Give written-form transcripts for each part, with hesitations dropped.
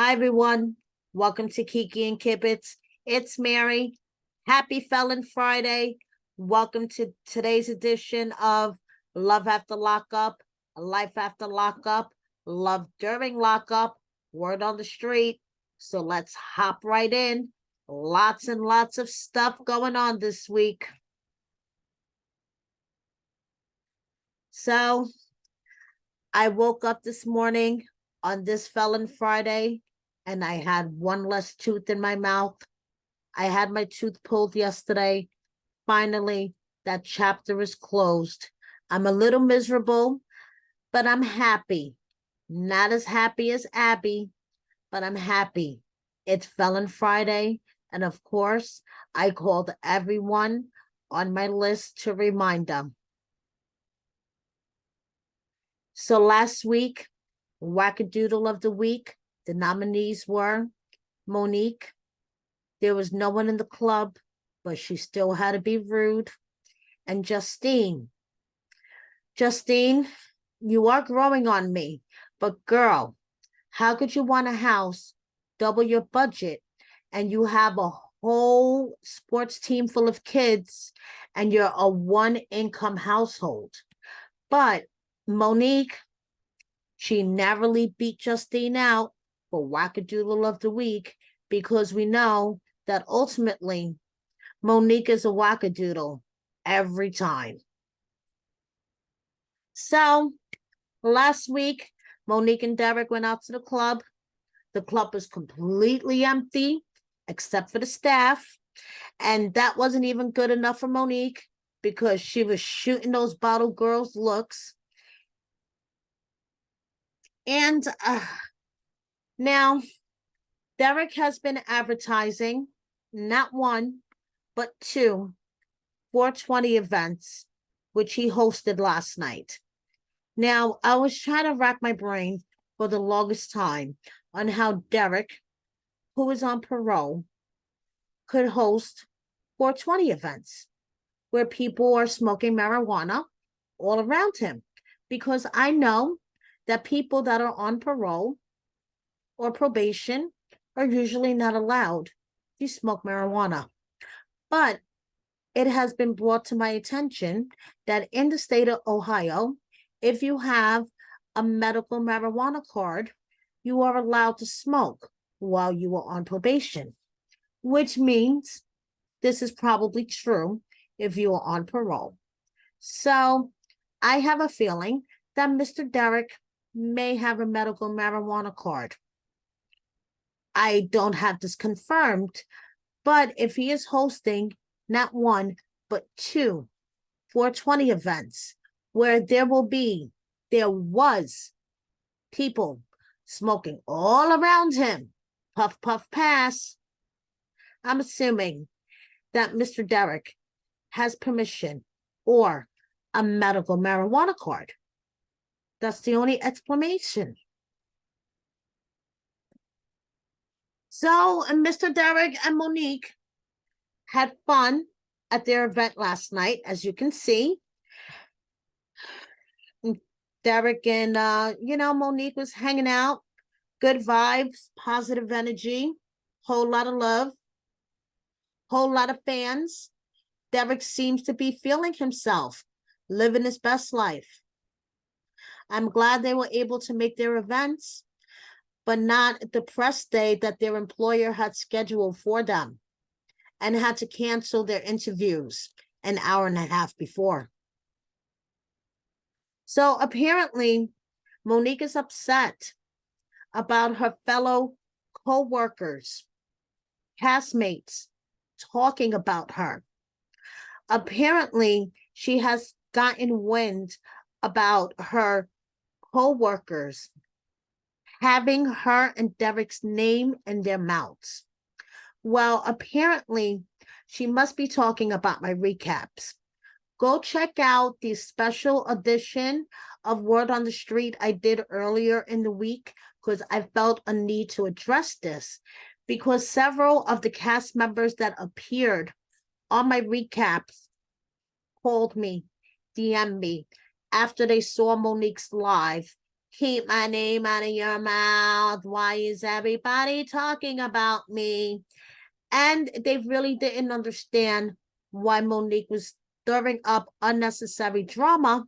Hi, everyone. Welcome to Kiki and Kibbitz. It's Mary. Happy Felon Friday. Welcome to today's edition of Love After Lockup, Life After Lockup, Love During Lockup, Word on the Street. So let's hop right in. Lots and lots of stuff going on this week. So I woke up this morning on this Felon Friday and I had one less tooth in my mouth. I had my tooth pulled yesterday. Finally, that chapter is closed. I'm a little miserable, but I'm happy. Not as happy as Abby, but I'm happy. It's Felon Friday, and of course, I called everyone on my list to remind them. So last week, Wackadoodle of the week, the nominees were Monique. There was no one in the club, but she still had to be rude. And Justine. Justine, you are growing on me, but girl, how could you want a house, double your budget, and you have a whole sports team full of kids, and you're a one-income household? But Monique, she narrowly beat Justine out for Wackadoodle of the week because we know that ultimately Monique is a Wackadoodle every time. So last week, Monique and Derek went out to the club. The club was completely empty except for the staff. And that wasn't even good enough for Monique because she was shooting those bottle girls looks. And now Derek has been advertising not one, but two 420 events, which he hosted last night. Now, I was trying to rack my brain for the longest time on how Derek, who is on parole, could host 420 events where people are smoking marijuana all around him. Because I know that people that are on parole or probation are usually not allowed to smoke marijuana. But it has been brought to my attention that in the state of Ohio, if you have a medical marijuana card, you are allowed to smoke while you are on probation, which means this is probably true if you are on parole. So I have a feeling that Mr. Derek may have a medical marijuana card. I don't have this confirmed, but if he is hosting not one, but two 420 events where there was people smoking all around him, puff, puff, pass, I'm assuming that Mr. Derek has permission or a medical marijuana card. That's the only explanation. So, Mr. Derek and Monique had fun at their event last night, as you can see. Derek and, Monique was hanging out. Good vibes, positive energy, whole lot of love, whole lot of fans. Derek seems to be feeling himself, living his best life. I'm glad they were able to make their events, but not the press day that their employer had scheduled for them and had to cancel their interviews an hour and a half before. So apparently, Monique is upset about her fellow co-workers, castmates talking about her. Apparently, she has gotten wind about her co-workers having her and Derek's name in their mouths. Well, apparently, she must be talking about my recaps. Go check out the special edition of Word on the Street I did earlier in the week because I felt a need to address this because several of the cast members that appeared on my recaps called me, DM'd me after they saw Monique's live Keep my name out of your mouth. Why is everybody talking about me? And they really didn't understand why Monique was stirring up unnecessary drama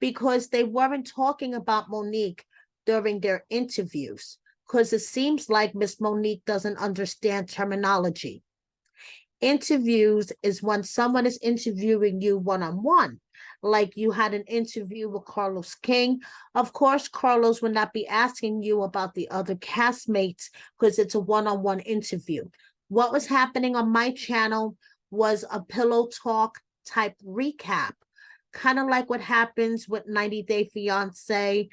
because they weren't talking about Monique during their interviews. Because it seems like Miss Monique doesn't understand terminology. Interviews is when someone is interviewing you one-on-one. Like you had an interview with Carlos King. Of course, Carlos would not be asking you about the other castmates because it's a one-on-one interview. What was happening on my channel was a pillow talk type recap, kind of like what happens with 90 Day Fiance,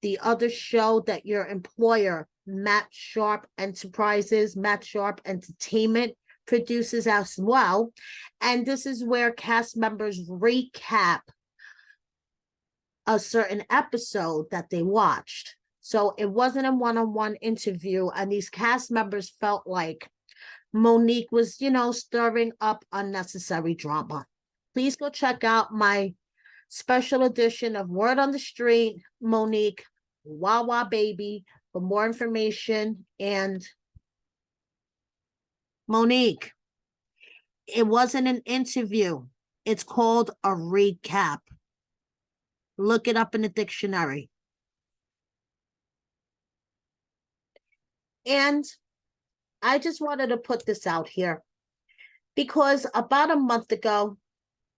the other show that your employer, Matt Sharp Enterprises, Matt Sharp Entertainment, produces as well. And this is where cast members recap a certain episode that they watched. So it wasn't a one-on-one interview, and these cast members felt like Monique was, stirring up unnecessary drama. Please go check out my special edition of Word on the Street, Monique, Wawa Baby, for more information. And Monique, it wasn't an interview. It's called a recap. Look it up in the dictionary. And I just wanted to put this out here because about a month ago,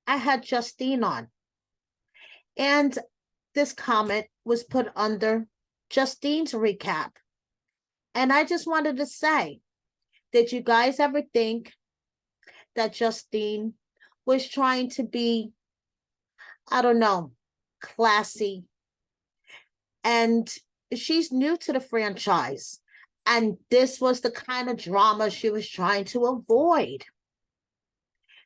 I had Justine on. And this comment was put under Justine's recap. And I just wanted to say, did you guys ever think that Justine was trying to be, I don't know, classy? And she's new to the franchise. And this was the kind of drama she was trying to avoid.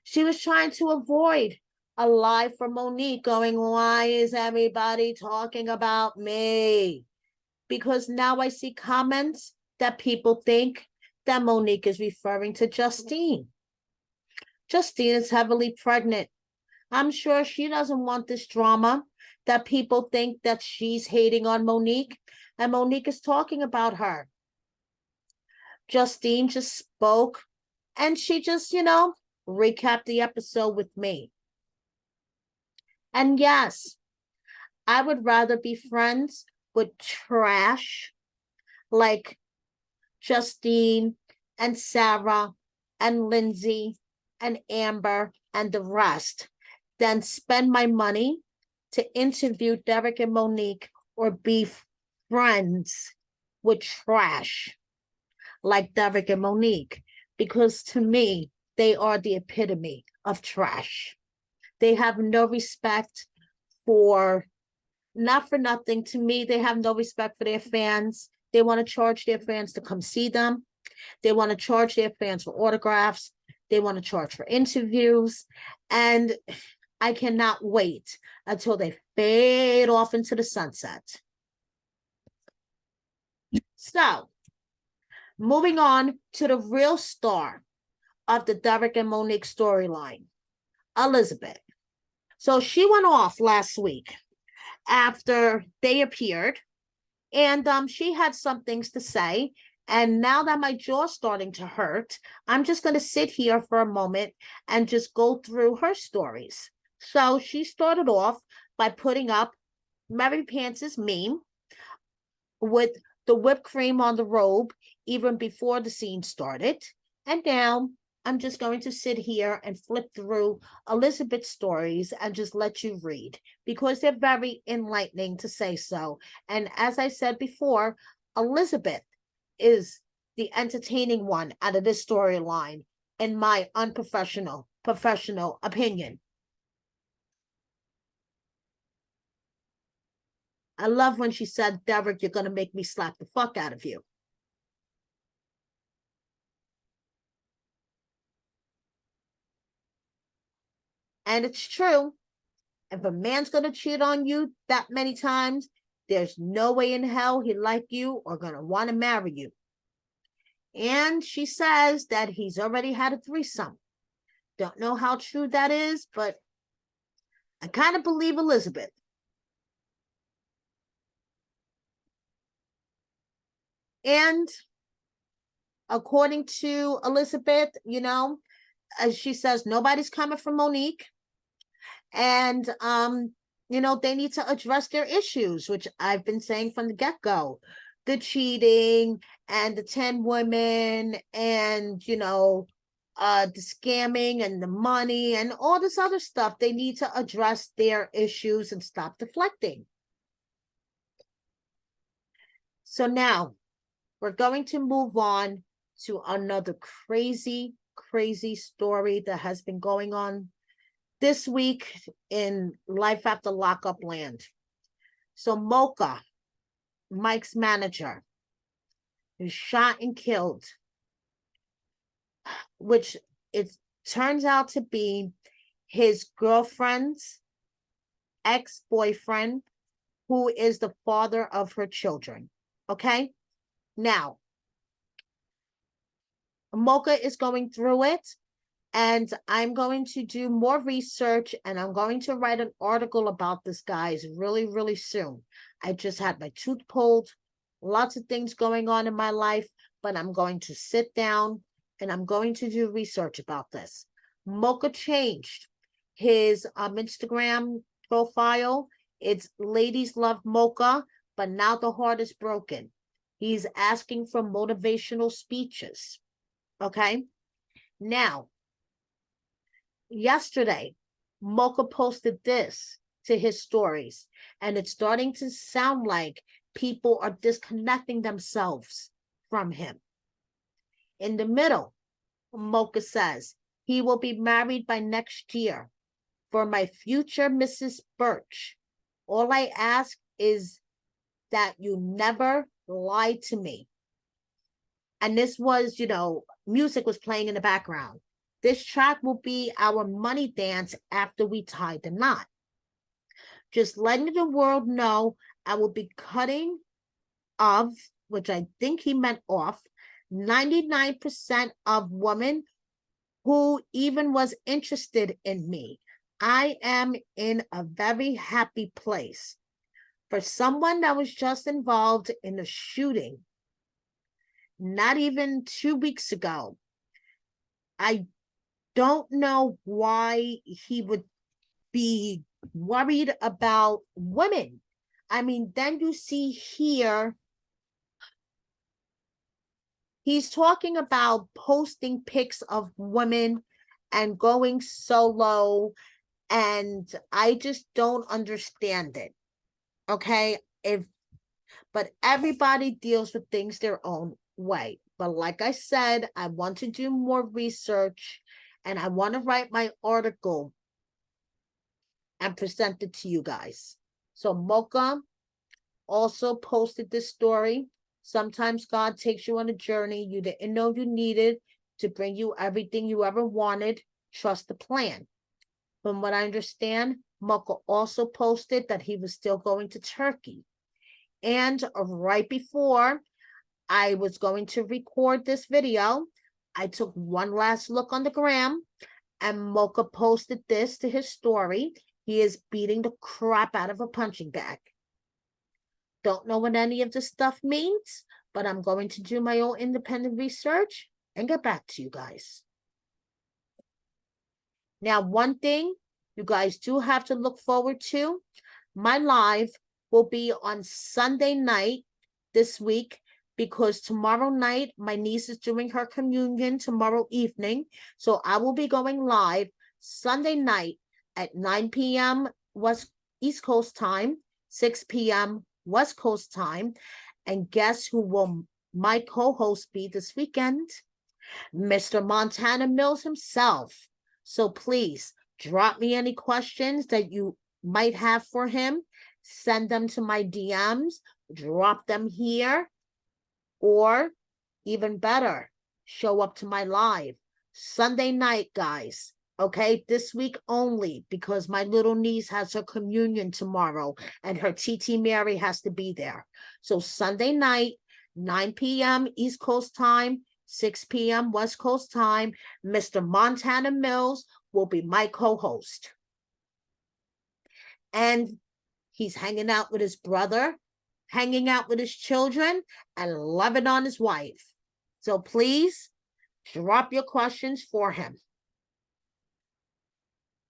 She was trying to avoid a live from Monique going, why is everybody talking about me? Because now I see comments that people think that Monique is referring to Justine. Justine is heavily pregnant. I'm sure she doesn't want this drama that people think that she's hating on Monique, and Monique is talking about her. Justine just spoke, and she just, recapped the episode with me. And yes, I would rather be friends with trash like Justine and Sarah and Lindsay and Amber and the rest than spend my money to interview Derek and Monique or be friends with trash like Derek and Monique, because to me, they are the epitome of trash. They have no respect for, not for nothing, to me, they have no respect for their fans. They want to charge their fans to come see them. They want to charge their fans for autographs. They want to charge for interviews. And I cannot wait until they fade off into the sunset. So, moving on to the real star of the Derek and Monique storyline, Elizabeth. So she went off last week after they appeared, and she had some things to say. And now that my jaw's starting to hurt, I'm just going to sit here for a moment and just go through her stories. So she started off by putting up Mary Pants' meme with the whipped cream on the robe even before the scene started. And now I'm just going to sit here and flip through Elizabeth's stories and just let you read because they're very enlightening, to say so. And as I said before, Elizabeth is the entertaining one out of this storyline, in my professional opinion. I love when she said, Derek, you're going to make me slap the fuck out of you. And it's true. If a man's going to cheat on you that many times, there's no way in hell he'd like you or going to want to marry you. And she says that he's already had a threesome. Don't know how true that is, but I kind of believe Elizabeth. And according to Elizabeth, as she says, nobody's coming for Monique. And, they need to address their issues, which I've been saying from the get-go. The cheating and the 10 women and, the scamming and the money and all this other stuff. They need to address their issues and stop deflecting. So now we're going to move on to another crazy, crazy story that has been going on this week in Life After Lockup land. So Mocha, Mike's manager, is shot and killed, which it turns out to be his girlfriend's ex-boyfriend, who is the father of her children. Okay? Now, Mocha is going through it, and I'm going to do more research, and I'm going to write an article about this, guys, really, really soon. I just had my tooth pulled, lots of things going on in my life, but I'm going to sit down and I'm going to do research about this. Mocha changed his Instagram profile. It's Ladies Love Mocha, but now the heart is broken. He's asking for motivational speeches. Okay? Now, yesterday, Mocha posted this to his stories, and it's starting to sound like people are disconnecting themselves from him. In the middle, Mocha says, he will be married by next year. For my future Mrs. Birch, all I ask is that you never lie to me. And this was, music was playing in the background. This track will be our money dance after we tie the knot. Just letting the world know I will be cutting of, which I think he meant off, 99% of women who even was interested in me. I am in a very happy place. For someone that was just involved in a shooting, not even 2 weeks ago, I don't know why he would be worried about women. I mean, then you see here, he's talking about posting pics of women and going solo, and I just don't understand it. Okay? But everybody deals with things their own way. But like I said, I want to do more research, and I want to write my article and present it to you guys. So Mocha also posted this story. Sometimes God takes you on a journey you didn't know you needed to bring you everything you ever wanted. Trust the plan. From what I understand, Mocha also posted that he was still going to Turkey. And right before I was going to record this video, I took one last look on the gram, and Mocha posted this to his story. He is beating the crap out of a punching bag. Don't know what any of this stuff means, but I'm going to do my own independent research and get back to you guys. Now, one thing you guys do have to look forward to, my live will be on Sunday night this week, because tomorrow night my niece is doing her communion tomorrow evening. So I will be going live Sunday night at 9 p.m. East Coast time, 6 p.m. West Coast time. And guess who will my co-host be this weekend? Mr. Montana Mills himself. So please drop me any questions that you might have for him. Send them to my DMs, drop them here, or even better, show up to my live Sunday night, guys. Okay, this week only, because my little niece has her communion tomorrow and her TT Mary has to be there. So Sunday night, 9 p.m. East Coast time, 6 p.m. West Coast time, Mr. Montana Mills will be my co-host. And he's hanging out with his brother hanging out with his children, and loving on his wife. So please drop your questions for him.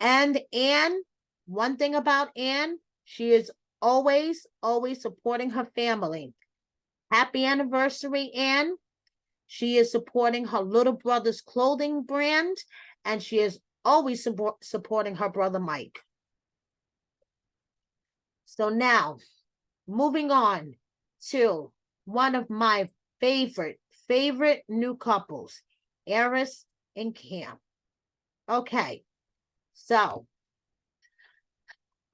And Anne, one thing about Anne, she is always supporting her family. Happy anniversary, Anne. She is supporting her little brother's clothing brand, and she is always supporting her brother Mike. So now, moving on to one of my favorite new couples, Heiress and Cam. Okay, so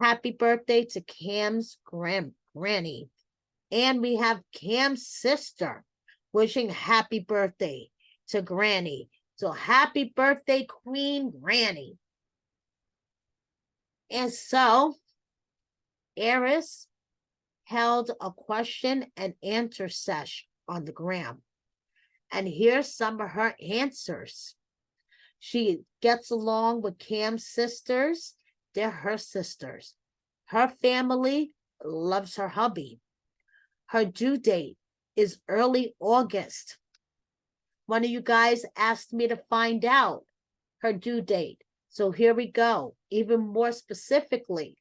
happy birthday to Cam's granny. And we have Cam's sister wishing happy birthday to Granny. So happy birthday, Queen Granny. And so Aris held a question and answer session on the gram. And here's some of her answers. She gets along with Cam's sisters. They're her sisters. Her family loves her hubby. Her due date is early August. One of you guys asked me to find out her due date. So here we go. Even more specifically,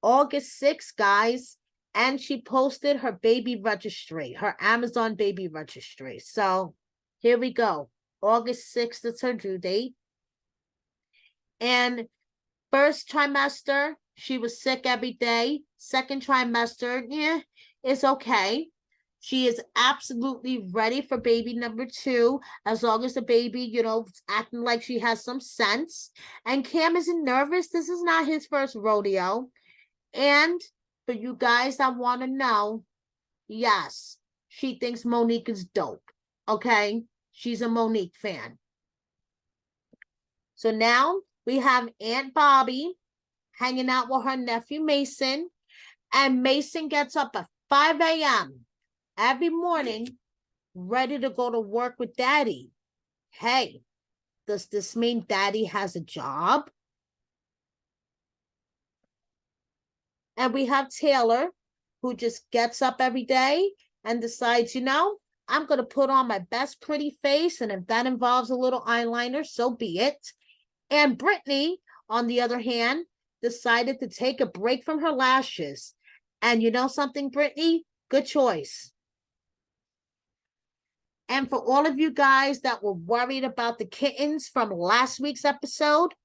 August 6th, guys. And she posted her baby registry, her Amazon baby registry. So here we go. August 6th is her due date. And first trimester, she was sick every day. Second trimester, it's okay. She is absolutely ready for baby number 2, as long as the baby, is acting like she has some sense. And Cam isn't nervous. This is not his first rodeo. And for you guys that want to know, yes, she thinks Monique is dope. Okay? She's a Monique fan. So now we have Aunt Bobby hanging out with her nephew Mason. And Mason gets up at 5 a.m. every morning, ready to go to work with Daddy. Hey, does this mean Daddy has a job? And we have Taylor, who just gets up every day and decides, I'm going to put on my best pretty face. And if that involves a little eyeliner, so be it. And Brittany, on the other hand, decided to take a break from her lashes. And you know something, Brittany? Good choice. And for all of you guys that were worried about the kittens from last week's episode,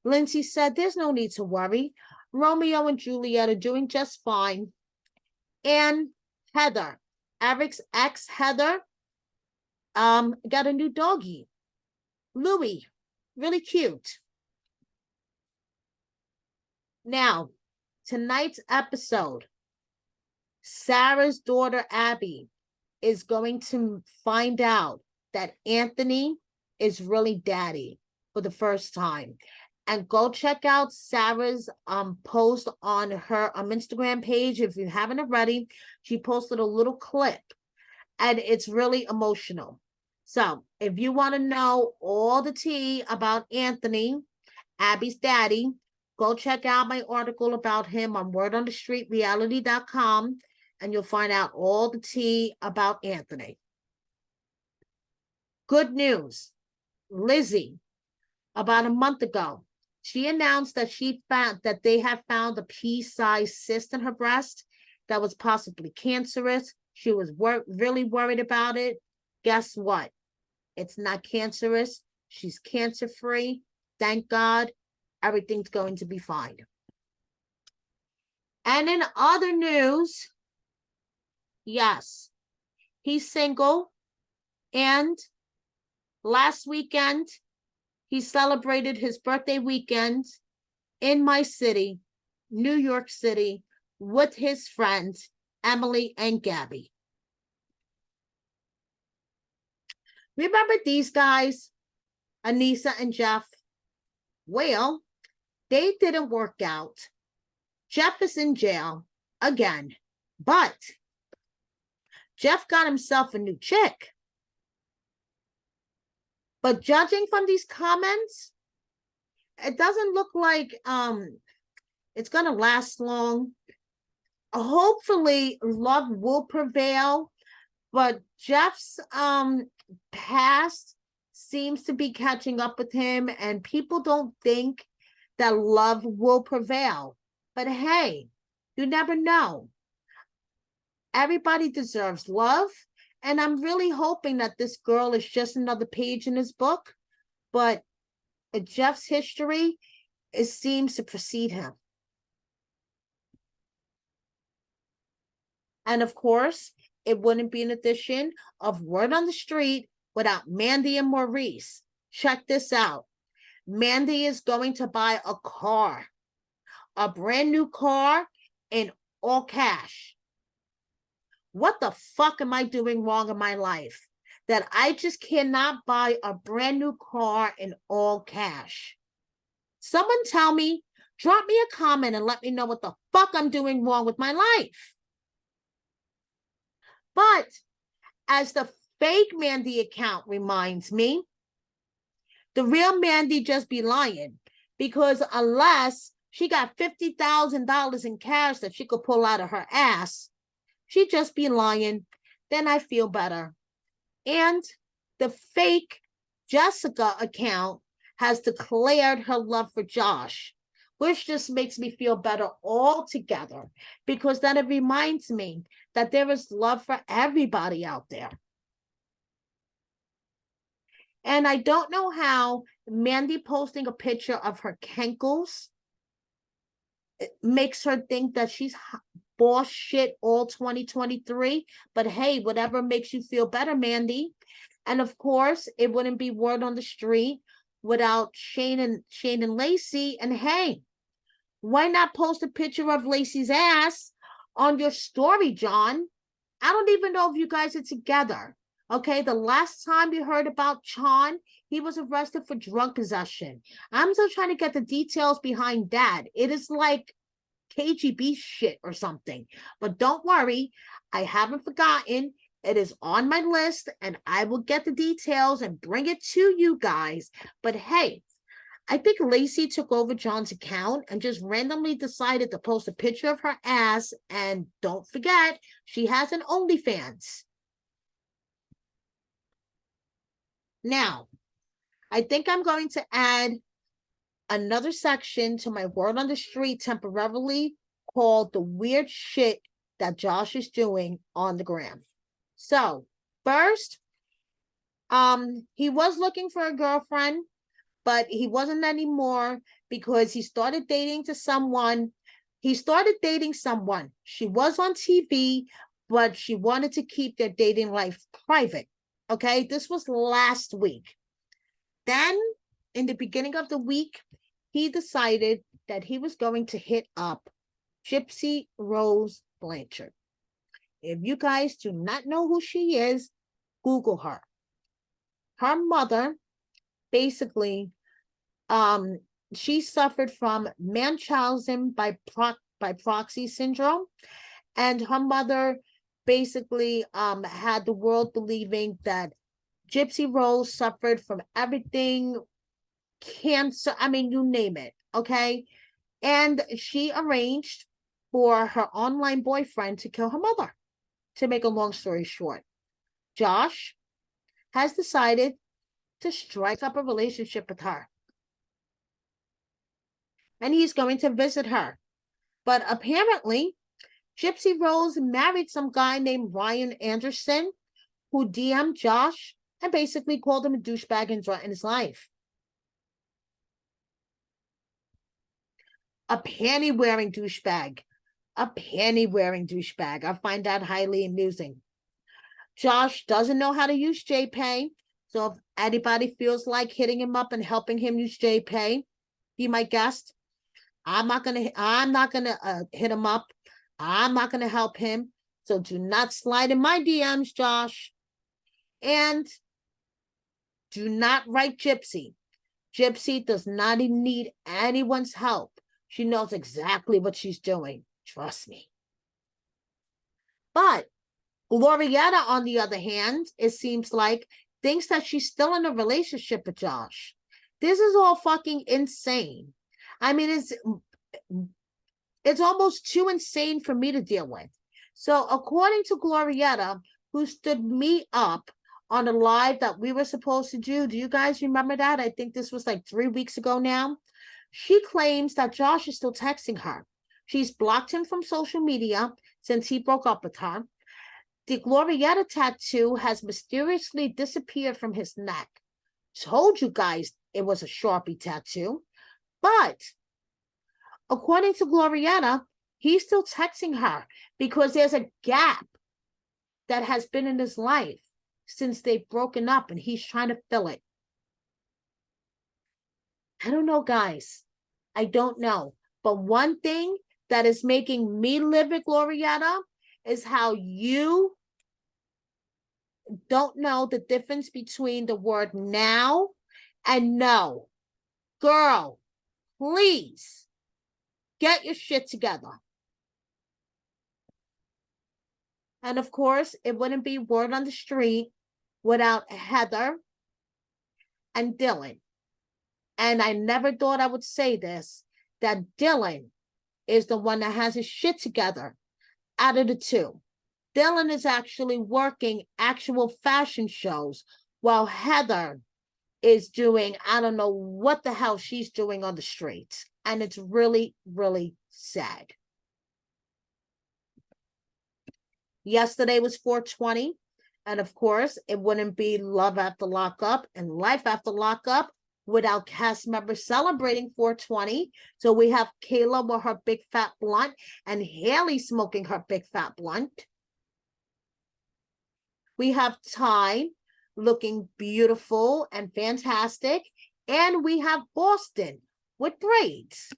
Lindsay said there's no need to worry. Romeo and Juliet are doing just fine. And Heather, Eric's ex Heather, got a new doggie, Louie, really cute. Now, tonight's episode, Sarah's daughter Abby is going to find out that Anthony is really Daddy for the first time. And go check out Sarah's post on her Instagram page if you haven't already. She posted a little clip, and it's really emotional. So if you want to know all the tea about Anthony, Abby's daddy, go check out my article about him on wordonthestreetreality.com, and you'll find out all the tea about Anthony. Good news. Lizzie, about a month ago, she announced that they have found a pea-sized cyst in her breast that was possibly cancerous. She was really worried about it. Guess what? It's not cancerous. She's cancer-free. Thank God. Everything's going to be fine. And in other news, yes, he's single. And last weekend, he celebrated his birthday weekend in my city, New York City, with his friends, Emily and Gabby. Remember these guys, Anissa and Jeff? Well, they didn't work out. Jeff is in jail again, but Jeff got himself a new chick. But judging from these comments, it doesn't look like it's going to last long. hopefully love will prevail, but Jeff's past seems to be catching up with him, and people don't think that love will prevail. But hey, you never know. Everybody deserves love, and I'm really hoping that this girl is just another page in his book, but Jeff's history, it seems to precede him. And of course, it wouldn't be an edition of Word on the Street without Mandy and Maurice. Check this out. Mandy is going to buy a car, a brand new car in all cash. What the fuck am I doing wrong in my life that I just cannot buy a brand new car in all cash? Someone tell me, drop me a comment and let me know what the fuck I'm doing wrong with my life. But as the fake Mandy account reminds me, the real Mandy just be lying, because unless she got $50,000 in cash that she could pull out of her ass, she just be lying. Then I feel better. And the fake Jessica account has declared her love for Josh, which just makes me feel better altogether, because then it reminds me that there is love for everybody out there. And I don't know how Mandy posting a picture of her cankles makes her think that she's boss shit all 2023. But hey, whatever makes you feel better, Mandy. And of course, it wouldn't be Word on the Street without Shane and Lacey. And hey, why not post a picture of Lacey's ass on your story, John? I don't even know if you guys are together. Okay, the last time you heard about Chon, he was arrested for drug possession. I'm still trying to get the details behind that. It is like KGB shit or something. But don't worry, I haven't forgotten. It is on my list, and I will get the details and bring it to you guys. But hey, I think Lacey took over John's account and just randomly decided to post a picture of her ass. And don't forget, she has an OnlyFans. Now, I think I'm going to add another section to my Word on the Street temporarily called the weird shit that Josh is doing on the gram. So, first, he was looking for a girlfriend, but he wasn't anymore because he started dating someone. She was on TV, but she wanted to keep their dating life private. Okay, this was last week. Then, in the beginning of the week, he decided that he was going to hit up Gypsy Rose Blanchard. If you guys do not know who she is, Google her. Her mother, basically, she suffered from Munchausen by proxy syndrome, and her mother basically had the world believing that Gypsy Rose suffered from everything, cancer, I mean, you name it, okay? And she arranged for her online boyfriend to kill her mother. To make a long story short, Josh has decided to strike up a relationship with her. And he's going to visit her. But apparently, Gypsy Rose married some guy named Ryan Anderson, who DM'd Josh and basically called him a douchebag and threatened his life. A panty-wearing douchebag. A panty-wearing douchebag. I find that highly amusing. Josh doesn't know how to use JPay, so if anybody feels like hitting him up and helping him use JPay, be my guest. I'm not gonna hit him up. I'm not gonna help him. So do not slide in my DMs, Josh. And do not write Gypsy. Gypsy does not need anyone's help. She knows exactly what she's doing. Trust me. But Glorietta, on the other hand, it seems like, thinks that she's still in a relationship with Josh. This is all fucking insane. I mean, It's almost too insane for me to deal with. So according to Glorietta, who stood me up on a live that we were supposed to do you guys remember that? I think this was like 3 weeks ago now. She claims that Josh is still texting her. She's blocked him from social media since he broke up with her. The Glorietta tattoo has mysteriously disappeared from his neck. Told you guys it was a Sharpie tattoo. But according to Glorietta, he's still texting her because there's a gap that has been in his life since they've broken up and he's trying to fill it. I don't know, guys. I don't know. But one thing that is making me live with Glorietta is how you don't know the difference between the word now and no. Girl, please get your shit together. And of course, it wouldn't be word on the street without Heather and Dylan. And I never thought I would say this, that Dylan is the one that has his shit together out of the two. Dylan is actually working actual fashion shows while Heather is doing, I don't know what the hell she's doing on the streets. And it's really, really sad. Yesterday was 420. And of course, it wouldn't be Love After Lockup and Life After Lockup without cast members celebrating 420. So we have Kayla with her big fat blunt and Haley smoking her big fat blunt. We have Ty looking beautiful and fantastic. And we have Boston with braids.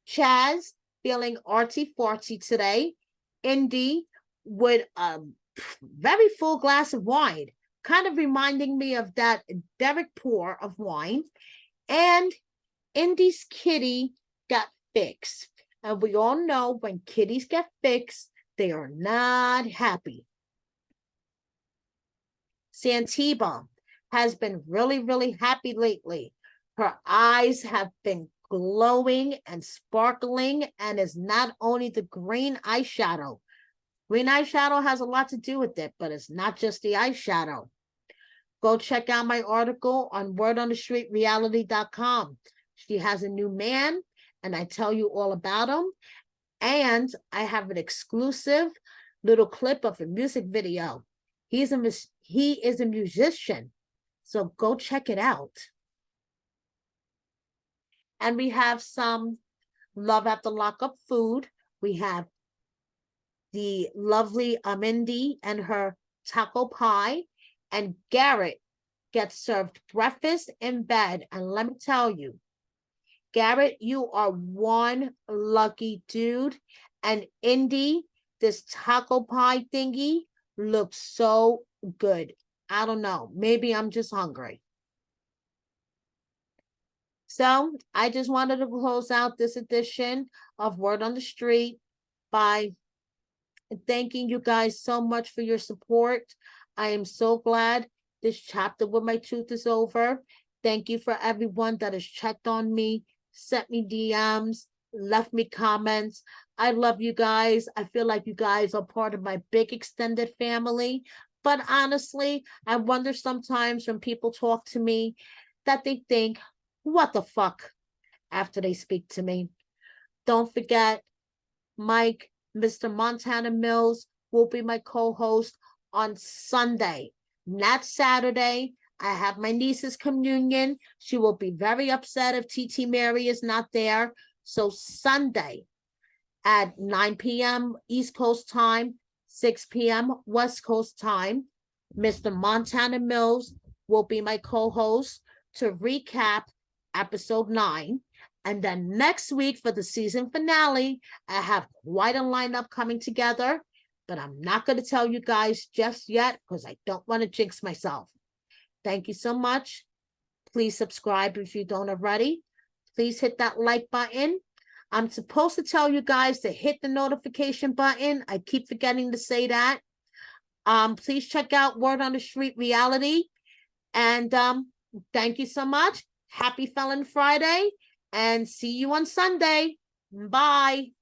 Chaz feeling artsy-fartsy today. Indy with a very full glass of wine, kind of reminding me of that Derek pour of wine. And Indy's kitty got fixed. And we all know when kitties get fixed, they are not happy. Santee has been really, really happy lately. Her eyes have been glowing and sparkling, and is not only the green eyeshadow. Green eyeshadow has a lot to do with it, but it's not just the eyeshadow. Go check out my article on wordonthestreetreality.com. She has a new man, and I tell you all about him. And I have an exclusive little clip of a music video. He is a musician, so go check it out. And we have some Love After Lockup food. We have the lovely Mindy and her taco pie. And Garrett gets served breakfast in bed. And let me tell you, Garrett, you are one lucky dude. And Indy, this taco pie thingy looks so good. I don't know. Maybe I'm just hungry. So I just wanted to close out this edition of Word on the Street by thanking you guys so much for your support. I am so glad this chapter with my tooth is over. Thank you for everyone that has checked on me, sent me DMs, left me comments. I love you guys. I feel like you guys are part of my big extended family. But honestly, I wonder sometimes when people talk to me that they think, what the fuck, after they speak to me. Don't forget, Mike, Mr. Montana Mills will be my co-host on Sunday, not Saturday. I have my niece's communion. She will be very upset if TT Mary is not there. So Sunday at 9 p.m. East Coast time, 6 p.m. West Coast time, Mr. Montana Mills will be my co-host to recap episode 9. And then next week for the season finale, I have quite a lineup coming together, but I'm not going to tell you guys just yet because I don't want to jinx myself. Thank you so much. Please subscribe if you don't already. Please hit that like button. I'm supposed to tell you guys to hit the notification button. I keep forgetting to say that. Please check out Word on the Street Reality. And thank you so much. Happy Felon Friday. and see you on Sunday. Bye.